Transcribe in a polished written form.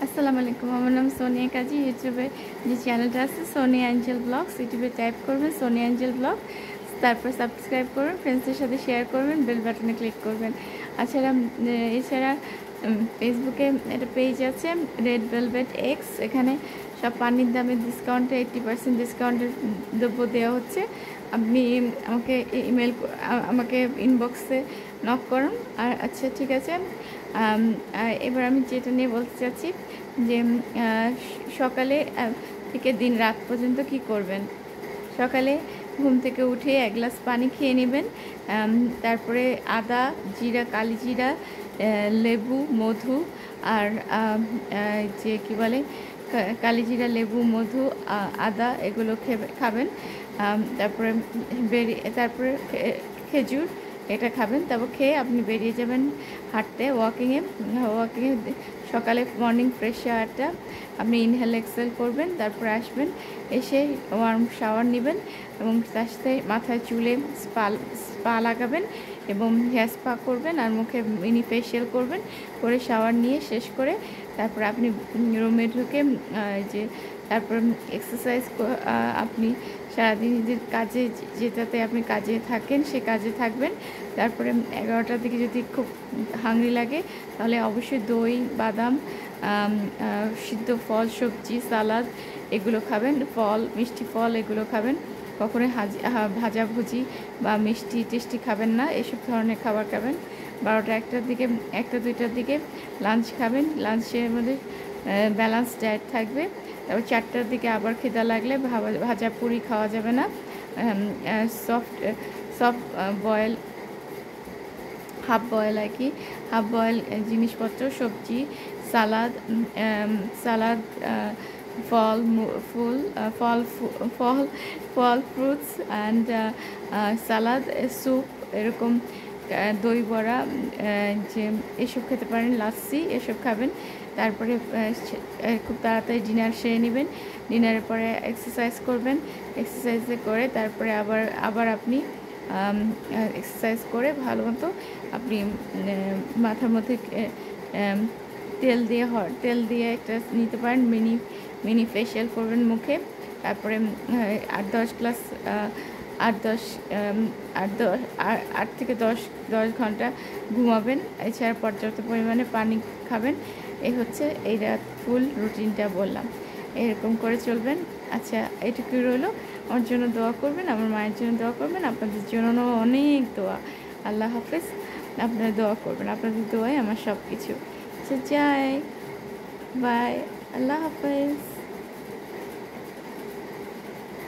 আসসালামু আলাইকুম। আমার নাম সোনিয়া কাজী। ইউটিউবে যে চ্যানেলটা আছে সোনিয়া অ্যাঞ্জেল ব্লগস, ইউটিউবে টাইপ করবেন সোনিয়া অ্যাঞ্জেল ব্লগ, তারপর সাবস্ক্রাইব করবেন, ফ্রেন্ডসদের সাথে শেয়ার করবেন, বেল বাটনে ক্লিক করবেন। এছাড়া ফেসবুকে একটা পেজ আছে রেড ভেলভেট এক্স, এখানে সব পানির দামে ডিসকাউন্টে 80% ডিসকাউন্টের দ্রব্য দেওয়া হচ্ছে। আপনি আমাকে ইনবক্সে নক করুন। আর আচ্ছা ঠিক আছে, এবার আমি যেটা নিয়ে বলতে চাচ্ছি যে সকালে থেকে দিন রাত পর্যন্ত কি করবেন। সকালে ঘুম থেকে উঠে এক গ্লাস পানি খেয়ে নেবেন, তারপরে আদা, জিরা, কালি জিরা, লেবু, মধু আর যে কি বলে কালিজিরা, লেবু, মধু, আদা এগুলো খাবেন। তারপরে খেজুর এটা খাবেন। তারপর খেয়ে আপনি বেরিয়ে যাবেন হাঁটতে, ওয়াকিংয়ে। সকালে মর্নিং ফ্রেশ এয়ারটা আপনি ইনহেল এক্সেল করবেন, তারপরে আসবেন, এসে ওয়ার্ম শাওয়ার নেবেন এবং তার সাথে মাথায় চুলে স্পা লাগাবেন এবং হেয়ার স্পা করবেন আর মুখে মিনি ফেশিয়াল করবেন। করে শাওয়ার নিয়ে শেষ করে তারপরে আপনি রুমে ঢুকে তারপর এক্সারসাইজ আপনি সারাদিন কাজে যেটাতে আপনি কাজে থাকেন সে কাজে থাকবেন। তারপরে 11টার দিকে যদি খুব হাংরি লাগে তাহলে অবশ্যই দই, বাদাম, সিদ্ধ ফল, সবজি, সালাদ এগুলো খাবেন। মিষ্টি ফল এগুলো খাবেন। কখনোই ভাজাভুজি বা মিষ্টি টেস্টি খাবেন না, এসব ধরনের খাবার খাবেন। 12টা 1টার দিকে 1টা 2টার দিকে লাঞ্চ খাবেন। লাঞ্চের মধ্যে ব্যালেন্স ডায়েট থাকবে। তারপর 4টার দিকে আবার খিদা লাগলে ভাজা পুরি খাওয়া যাবে না। সফট বয়েল, হাফ বয়েল জিনিসপত্র, সবজি, সালাদ, ফল ফ্রুটস অ্যান্ড সালাদ, স্যুপ, এরকম দই বড়া, যে এসব খেতে পারেন, লাচ্ছি এসব খাবেন। তারপরে খুব তাড়াতাড়ি ডিনার সেরে নেবেন। ডিনারের পরে এক্সারসাইজ করবেন। এক্সারসাইজ করে তারপরে আবার আপনি এক্সারসাইজ করে ভালো মতো আপনি মাথার মধ্যে তেল দিয়ে একটা নিতে পারেন, মিনি ফেশিয়াল করবেন মুখে। তারপরে 8 থেকে 10 ঘন্টা ঘুমাবেন। এছাড়া পর্যাপ্ত পরিমাণে পানি খাবেন। এই হচ্ছে এই রাত ফুল রুটিনটা বললাম, এরকম করে চলবেন। আচ্ছা, এটুকুই রইলো। আমার জন্য দোয়া করবেন, আমার মায়ের জন্য দোয়া করবেন, আপনাদের জন্য অনেক দোয়া। আল্লাহ হাফেজ। আপনারা দোয়া করবেন, আপনাদের দোয়াই আমার সব কিছু। আচ্ছা, যাই, বাই, আল্লাহ হাফেজ।